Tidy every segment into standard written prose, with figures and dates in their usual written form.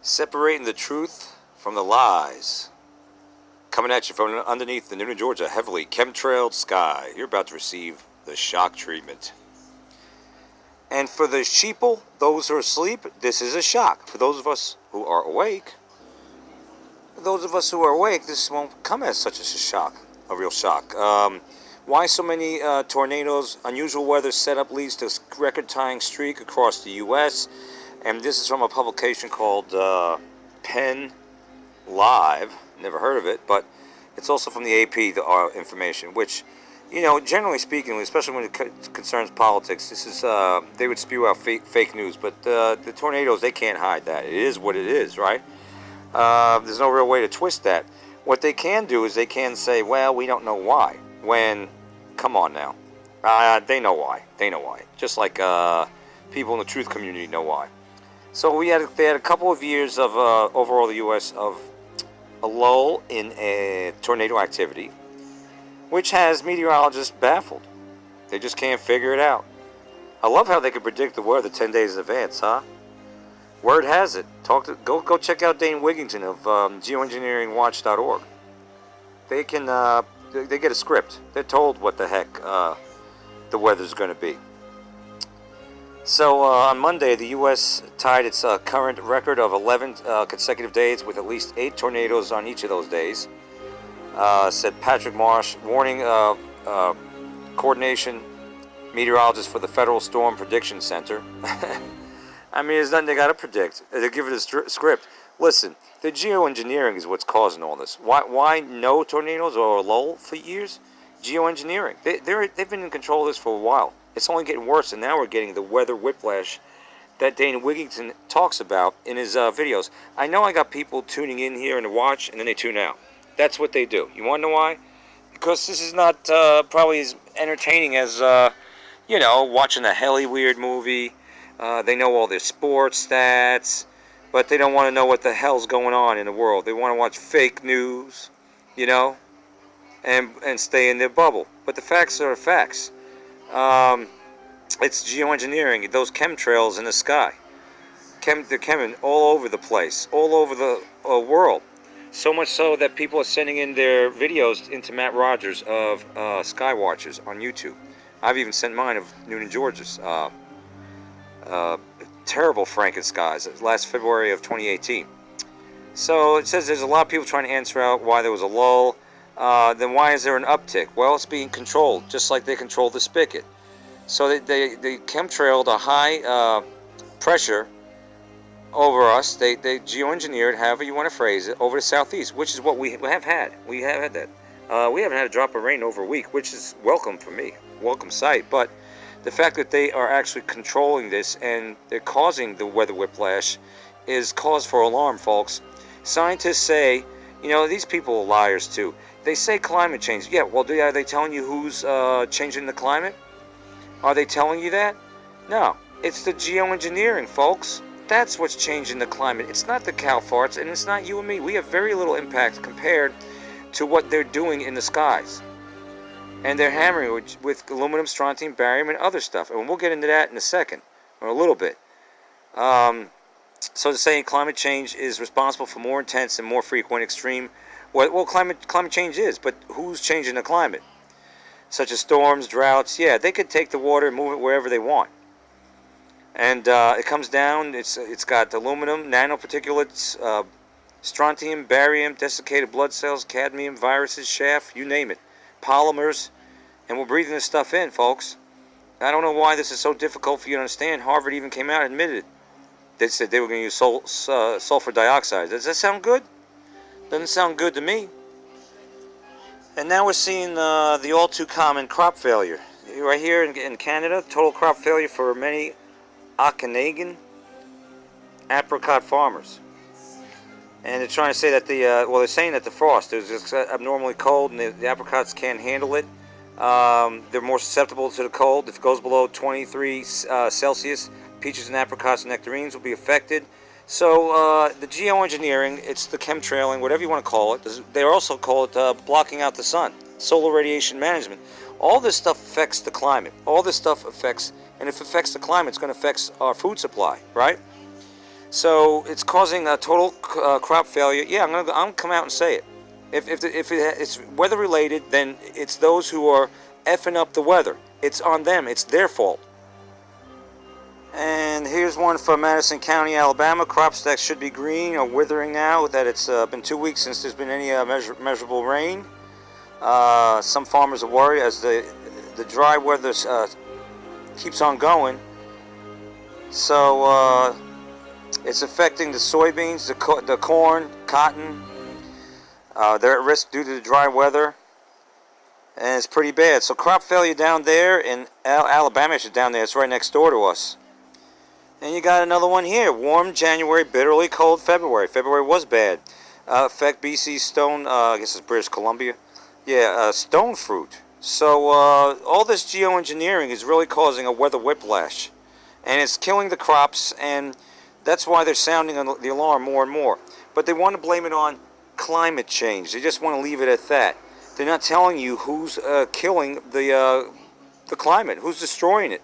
Separating the truth from the lies. Coming at you from underneath the Newton, Georgia, heavily chemtrailed sky. You're about to receive the shock treatment. And for the sheeple, those who are asleep, this is a shock. For those of us who are awake, this won't come as such as a shock, a real shock. Why so many tornadoes? Unusual weather setup leads to record-tying streak across the U.S., and this is from a publication called Penn Live. Never heard of it, but it's also from the AP, the information, which, you know, generally speaking, especially when it concerns politics, this is they would spew out fake news. But the tornadoes, they can't hide that. It is what it is, right? There's no real way to twist that. What they can do is they can say, well, we don't know why. When, come on now, they know why. They know why. Just like people in the truth community know why. So they had a couple of years of overall the U.S. of a lull in tornado activity, which has meteorologists baffled. They just can't figure it out. I love how they can predict the weather 10 days in advance, huh? Word has it. Go check out Dane Wigington of geoengineeringwatch.org. They can they get a script. They're told what the heck the weather's going to be. So on Monday, the U.S. tied its current record of 11 consecutive days with at least 8 tornadoes on each of those days, said Patrick Marsh, warning coordination meteorologist for the Federal Storm Prediction Center. I mean, there's nothing they got to predict. They give it a script. Listen, the geoengineering is what's causing all this. Why no tornadoes or a lull for years? Geoengineering. They've been in control of this for a while. It's only getting worse, and now we're getting the weather whiplash that Dane Wigington talks about in his videos. I know I got people tuning in here and to watch, and then they tune out. That's what they do. You want to know why? Because this is not probably as entertaining as, watching a heli weird movie. They know all their sports stats, but they don't want to know what the hell's going on in the world. They want to watch fake news, and stay in their bubble. But the facts are facts. It's geoengineering, those chemtrails in the sky. They're cheming all over the place, all over the world. So much so that people are sending in their videos into Matt Rogers of Skywatchers on YouTube. I've even sent mine of Newton, Georgia's terrible Frankenskies last February of 2018. So it says there's a lot of people trying to answer out why there was a lull. Then why is there an uptick? Well, it's being controlled, just like they controlled the spigot. So they chemtrailed a high pressure over us. They geoengineered, however you want to phrase it, over the southeast, which is what we have had. We have had that. We haven't had a drop of rain over a week, which is welcome for me. Welcome sight. But the fact that they are actually controlling this and they're causing the weather whiplash is cause for alarm, folks. Scientists say, these people are liars too. They say climate change. Yeah, well, are they telling you who's changing the climate? Are they telling you that? No, it's the geoengineering, folks. That's what's changing the climate. It's not the cow farts, and it's not you and me. We have very little impact compared to what they're doing in the skies. And they're hammering with aluminum, strontium, barium, and other stuff. And we'll get into that in a second, or a little bit. So they're saying climate change is responsible for more intense and more frequent extreme. Well, climate change is, but who's changing the climate? Such as storms, droughts. Yeah, they could take the water and move it wherever they want. And it comes down. It's got aluminum, nanoparticulates, strontium, barium, desiccated blood cells, cadmium, viruses, chaff, you name it, polymers, and we're breathing this stuff in, folks. I don't know why this is so difficult for you to understand. Harvard even came out and admitted it. They said they were going to use sulfur dioxide. Does that sound good? Doesn't sound good to me. And now we're seeing the all too common crop failure. Right here in Canada, total crop failure for many Okanagan apricot farmers. And they're trying to say that they're saying that the frost is just abnormally cold and the apricots can't handle it. They're more susceptible to the cold. If it goes below 23 Celsius, peaches and apricots and nectarines will be affected. So the geoengineering, it's the chemtrailing, whatever you want to call it. They also call it blocking out the sun, solar radiation management. All this stuff affects the climate. All this stuff affects, and if it affects the climate, it's going to affect our food supply, right? So it's causing a total crop failure. Yeah, I'm gonna come out and say it. If it's weather related, then it's those who are effing up the weather. It's on them. It's their fault. And here's one for Madison County, Alabama. Crops that should be green are withering now that it's been 2 weeks since there's been any measurable rain. Some farmers are worried as the dry weather keeps on going. So it's affecting the soybeans, the corn, cotton. They're at risk due to the dry weather, and it's pretty bad. So crop failure down there in Alabama, is down there. It's right next door to us. And you got another one here. Warm January, bitterly cold February. February was bad. Affect BC stone, I guess it's British Columbia. Yeah, stone fruit. So all this geoengineering is really causing a weather whiplash. And it's killing the crops, and that's why they're sounding the alarm more and more. But they want to blame it on climate change. They just want to leave it at that. They're not telling you who's killing the climate, who's destroying it.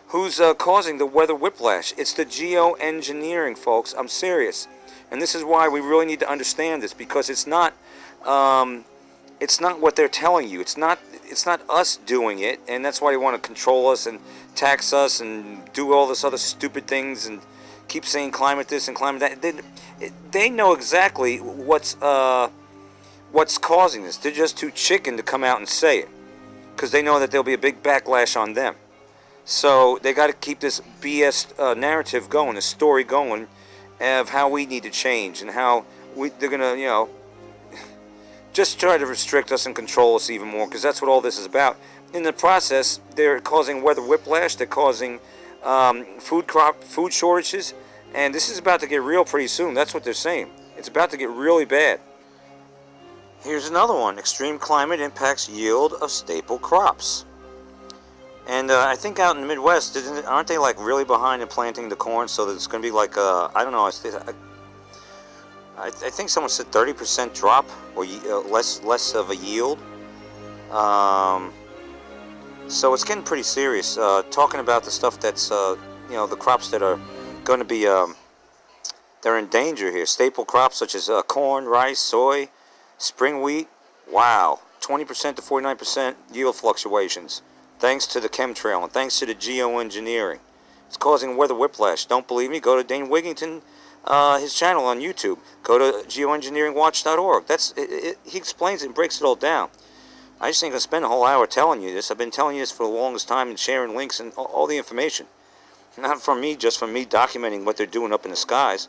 Who's causing the weather whiplash? It's the geoengineering, folks. I'm serious, and this is why we really need to understand this, because it's not what they're telling you. It's not us doing it, and that's why they want to control us and tax us and do all this other stupid things and keep saying climate this and climate that. They know exactly what's causing this. They're just too chicken to come out and say it, because they know that there'll be a big backlash on them. So they got to keep this BS narrative going, this story going, of how we need to change and how they're gonna, just try to restrict us and control us even more, because that's what all this is about. In the process, they're causing weather whiplash. They're causing food shortages, and this is about to get real pretty soon. That's what they're saying. It's about to get really bad. Here's another one. Extreme climate impacts yield of staple crops. And I think out in the Midwest, aren't they like really behind in planting the corn? So that it's going to be like I don't know. I think someone said 30% drop or less of a yield. So it's getting pretty serious. Talking about the stuff that's the crops that are going to be they're in danger here. Staple crops such as corn, rice, soy, spring wheat. Wow, 20% to 49% yield fluctuations. Thanks to the chemtrail and thanks to the geoengineering. It's causing weather whiplash. Don't believe me? Go to Dane Wigington, his channel on YouTube. Go to geoengineeringwatch.org. He explains it and breaks it all down. I just ain't going to spend a whole hour telling you this. I've been telling you this for the longest time and sharing links and all the information. Not from me, just from me documenting what they're doing up in the skies,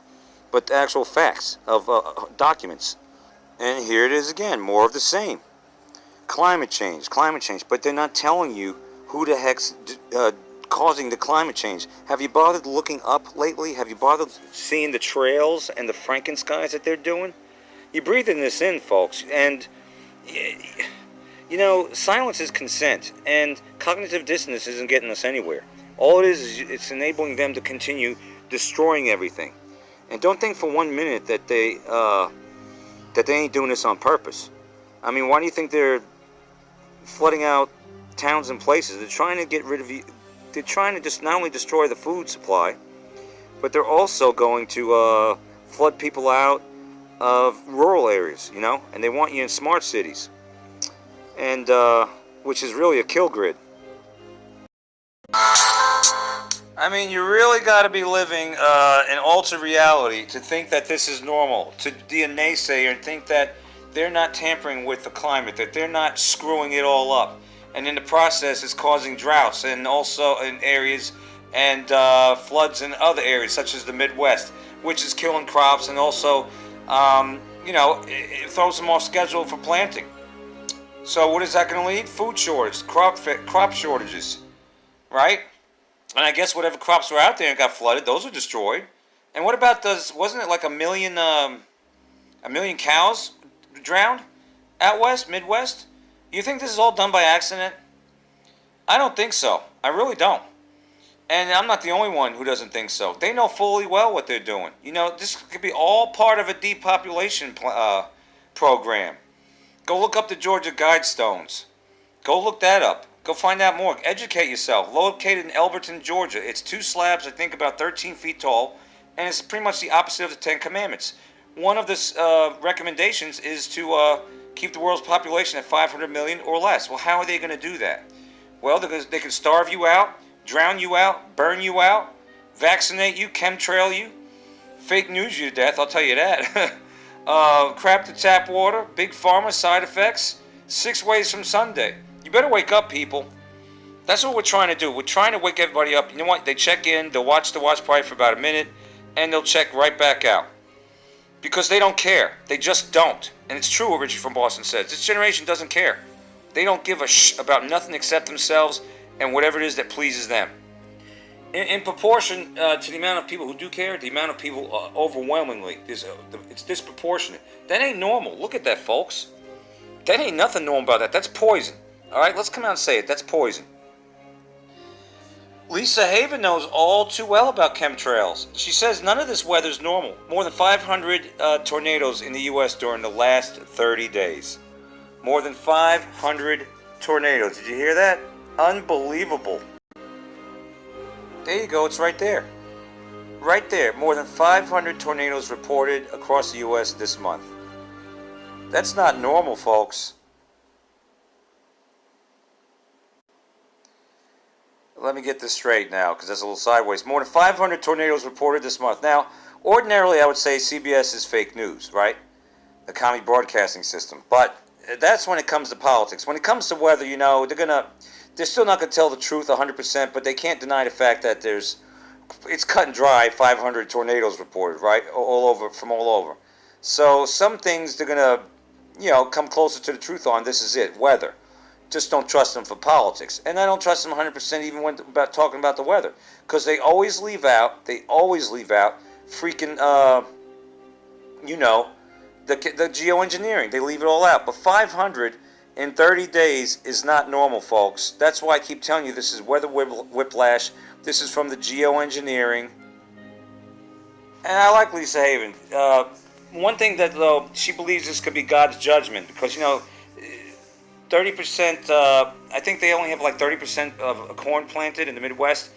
but the actual facts of documents. And here it is again, more of the same. Climate change, but they're not telling you who the heck's causing the climate change. Have you bothered looking up lately? Have you bothered seeing the trails and the Frankenskies that they're doing? You're breathing this in, folks, and silence is consent, and cognitive dissonance isn't getting us anywhere. All it is it's enabling them to continue destroying everything. And don't think for 1 minute that they ain't doing this on purpose. I mean, why do you think they're flooding out towns and places? They're trying to get rid of you. They're trying to just not only destroy the food supply, but they're also going to flood people out of rural areas, and they want you in smart cities, and which is really a kill grid. I mean, you really got to be living an altered reality to think that this is normal, to be a naysayer and think that they're not tampering with the climate, that they're not screwing it all up. And in the process, it's causing droughts and also in areas and floods in other areas, such as the Midwest, which is killing crops and also, it throws them off schedule for planting. So what is that going to lead? Food shortage, crop shortages, right? And I guess whatever crops were out there and got flooded, those are destroyed. And what about wasn't it like a million cows drowned out west, Midwest? You think this is all done by accident? I don't think so. I really don't. And I'm not the only one who doesn't think so. They know fully well what they're doing. This could be all part of a depopulation program. Go look up the Georgia Guidestones. Go look that up. Go find out more. Educate yourself. Located in Elberton, Georgia. It's 2 slabs, I think about 13 feet tall, and it's pretty much the opposite of the Ten Commandments. One of the recommendations is to keep the world's population at 500 million or less. Well, how are they going to do that? Well, they can starve you out, drown you out, burn you out, vaccinate you, chemtrail you, fake news you to death, I'll tell you that. Crap to tap water, big pharma, side effects, 6 ways from Sunday. You better wake up, people. That's what we're trying to do. We're trying to wake everybody up. You know what? They check in, they'll watch the watch party for about a minute, and they'll check right back out. Because they don't care. They just don't. And it's true what Richie from Boston says. This generation doesn't care. They don't give a about nothing except themselves and whatever it is that pleases them. In proportion to the amount of people who do care, the amount of people overwhelmingly, it's disproportionate. That ain't normal. Look at that, folks. That ain't nothing normal about that. That's poison. All right, let's come out and say it. That's poison. Lisa Haven knows all too well about chemtrails. She says none of this weather's normal. More than 500 tornadoes in the U.S. during the last 30 days. More than 500 tornadoes. Did you hear that? Unbelievable. There you go. It's right there. Right there. More than 500 tornadoes reported across the U.S. this month. That's not normal, folks. Let me get this straight now, because that's a little sideways. More than 500 tornadoes reported this month. Now, ordinarily I would say CBS is fake news, right? The commie broadcasting system. But that's when it comes to politics. When it comes to weather, you know, they're still not going to tell the truth 100%, but they can't deny the fact that it's cut and dry, 500 tornadoes reported, right? From all over. So some things they're going to, come closer to the truth on. This is it, weather. Just don't trust them for politics. And I don't trust them 100% even when talking about the weather. Because they always leave out freaking, the geoengineering. They leave it all out. But 500 in 30 days is not normal, folks. That's why I keep telling you this is weather whiplash. This is from the geoengineering. And I like Lisa Haven. One thing that, though, she believes this could be God's judgment. Because, 30%, I think they only have like 30% of corn planted in the Midwest.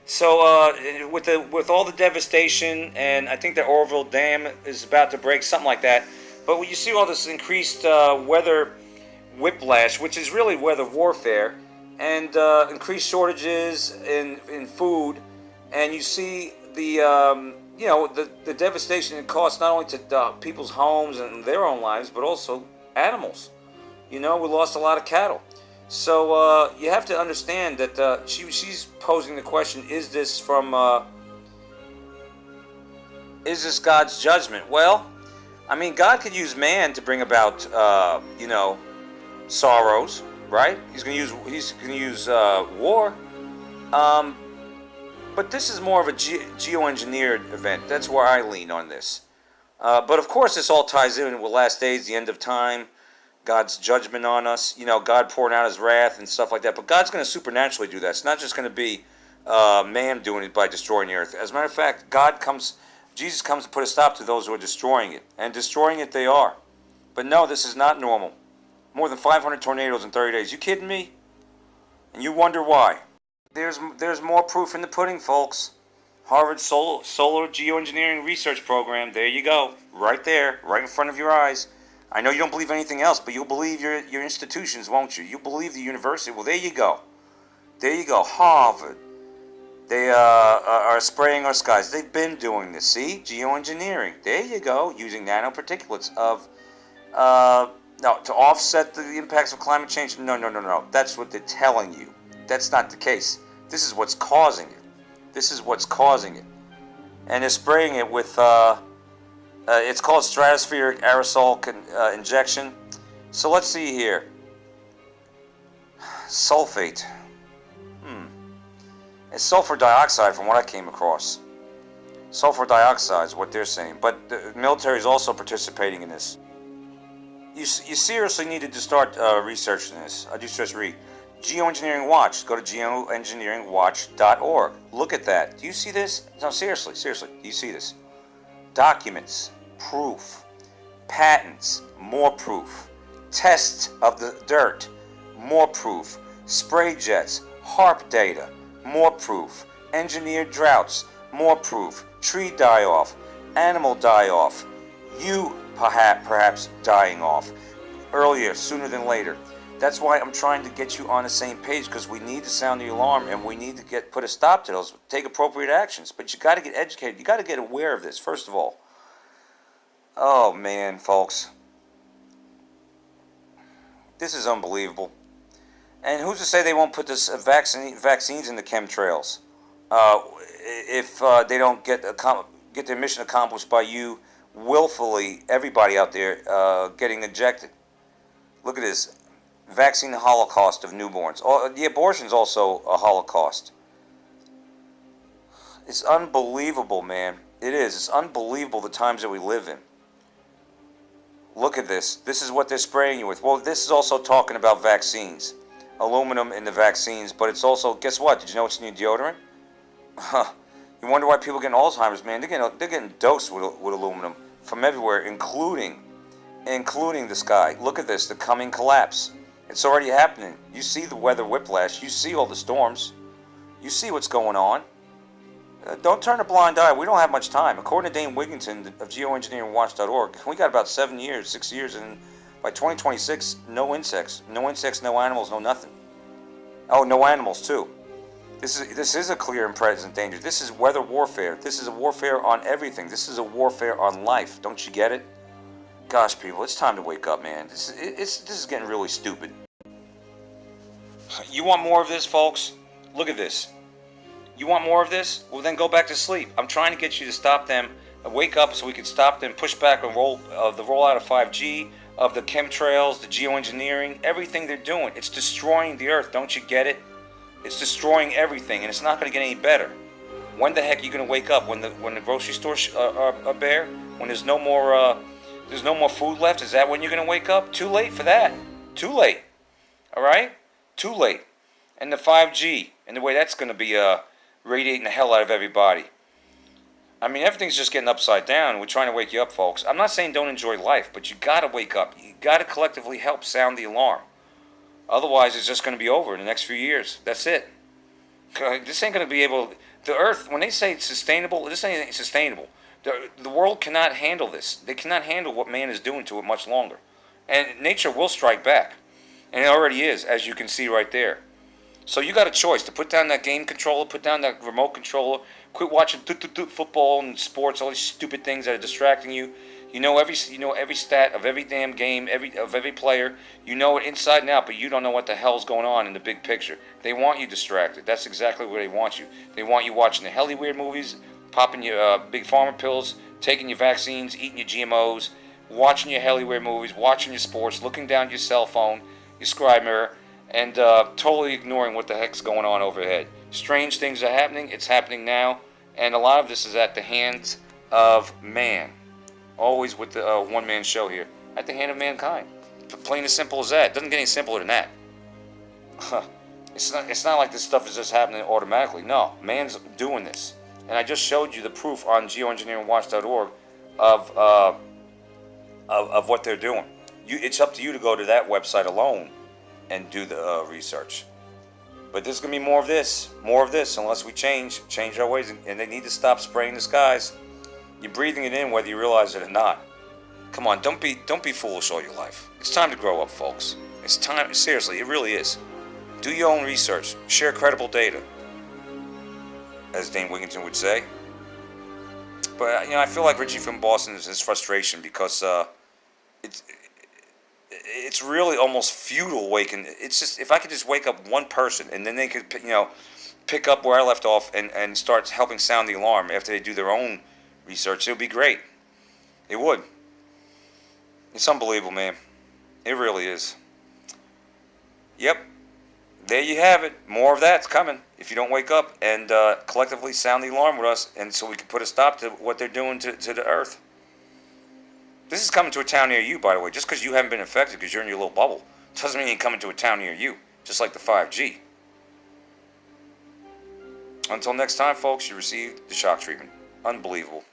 So with all the devastation, and I think the Oroville Dam is about to break, something like that. But when you see all this increased weather whiplash, which is really weather warfare, and increased shortages in food, and you see the devastation it costs not only to people's homes and their own lives, but also animals. We lost a lot of cattle. So you have to understand that she's posing the question, is this God's judgment? Well, I mean, God could use man to bring about, sorrows, right? He's going to use war. But this is more of a geoengineered event. That's where I lean on this. But of course, this all ties in with last days, the end of time, God's judgment on us, God pouring out his wrath and stuff like that. But God's going to supernaturally do that. It's not just going to be man doing it by destroying the earth. As a matter of fact, Jesus comes to put a stop to those who are destroying it. And destroying it they are. But no, this is not normal. More than 500 tornadoes in 30 days. You kidding me? And you wonder why. There's more proof in the pudding, folks. Harvard Solar Geoengineering Research Program. There you go. Right there. Right in front of your eyes. I know you don't believe anything else, but you'll believe your institutions, won't you? You'll believe the university. Well, there you go. There you go. Harvard. They are spraying our skies. They've been doing this. See? Geoengineering. There you go. Using nanoparticulates to offset the impacts of climate change. No. That's what they're telling you. That's not the case. This is what's causing it. This is what's causing it. And they're spraying it with... it's called stratospheric aerosol injection. So let's see here. Sulfate. It's sulfur dioxide from what I came across. Sulfur dioxide is what they're saying. But the military is also participating in this. You seriously needed to start researching this. I just read. Geoengineering Watch. Go to geoengineeringwatch.org. Look at that. Do you see this? No, seriously. Do you see this? Documents. Proof. Patents. More proof. Tests of the dirt. More proof. Spray jets. HARP data. More proof. Engineered droughts. more proof. Tree die off, animal die off, you perhaps dying off earlier, sooner than later. That's why I'm trying to get you on the same page, because we need to sound the alarm and we need to put a stop to those, take appropriate actions. But you got to get educated. You got to get aware of this, first of all. Oh, man, folks. This is unbelievable. And who's to say they won't put this vaccines in the chemtrails if they don't get their mission accomplished by you willfully, everybody out there getting injected. Look at this. Vaccine holocaust of newborns. The abortion's also a holocaust. It's unbelievable, man. It is. It's unbelievable the times that we live in. Look at this. This is what they're spraying you with. Well, this is also talking about vaccines. Aluminum in the vaccines, but it's also, guess what? Did you know it's in your deodorant? You wonder why people are getting Alzheimer's, man. They're getting dosed with aluminum from everywhere, including the sky. Look at this, the coming collapse. It's already happening. You see the weather whiplash. You see all the storms. You see what's going on. Don't turn a blind eye. We don't have much time. According to Dane Wigington of geoengineeringwatch.org, we got about 6 years, and by 2026, no insects, no animals, no nothing. Oh, no animals too. This is a clear and present danger. This is weather warfare. This is a warfare on everything. This is a warfare on life. Don't you get it? Gosh, people, it's time to wake up, man. This is getting really stupid. You want more of this, folks? Look at this. You want more of this? Well, then go back to sleep. I'm trying to get you to stop them, wake up so we can stop them, push back on the rollout of 5G, of the chemtrails, the geoengineering, everything they're doing. It's destroying the earth. Don't you get it? It's destroying everything, and it's not going to get any better. When the heck are you going to wake up? When the grocery stores are bare? When there's no more food left? Is that when you're going to wake up? Too late for that. Too late. All right? Too late. And the 5G and the way that's going to be radiating the hell out of everybody. I mean, everything's just getting upside down. We're trying to wake you up, folks. I'm not saying don't enjoy life, but you got to wake up. You got to collectively help sound the alarm. Otherwise, it's just going to be over in the next few years. That's it. This ain't going to be able... The earth, when they say it's sustainable, this ain't sustainable. The world cannot handle this. They cannot handle what man is doing to it much longer. And nature will strike back. And it already is, as you can see right there. So you got a choice to put down that game controller, put down that remote controller, quit watching football and sports, all these stupid things that are distracting you. You know every stat of every damn game, of every player. You know it inside and out, but you don't know what the hell's going on in the big picture. They want you distracted. That's exactly where they want you. They want you watching the helly weird movies, popping your big pharma pills, taking your vaccines, eating your GMOs, watching your helly weird movies, watching your sports, looking down your cell phone, your scribe mirror, and totally ignoring what the heck's going on overhead. Strange things are happening. It's happening now, and a lot of this is at the hands of man. Always with the one-man show here. At the hand of mankind. Plain as simple as that. It doesn't get any simpler than that. It's not like this stuff is just happening automatically. No, man's doing this. And I just showed you the proof on geoengineeringwatch.org of what they're doing. It's up to you to go to that website alone and do the research. But there's going to be more of this, unless we change our ways. And they need to stop spraying the skies. You're breathing it in whether you realize it or not. Come on, don't be foolish all your life. It's time to grow up, folks. It's time, seriously, it really is. Do your own research. Share credible data, as Dane Wigington would say. But I feel like Richie from Boston is his frustration because it's really almost futile waking. It's just, if I could just wake up one person and then they could pick up where I left off and start helping sound the alarm after they do their own research, it would be great. It would. It's unbelievable, man. It really is. Yep. There you have it. More of that's coming if you don't wake up and collectively sound the alarm with us, and so we can put a stop to what they're doing to the earth. This is coming to a town near you, by the way. Just because you haven't been affected because you're in your little bubble doesn't mean it's coming to a town near you, just like the 5G. Until next time, folks, you received the shock treatment. Unbelievable.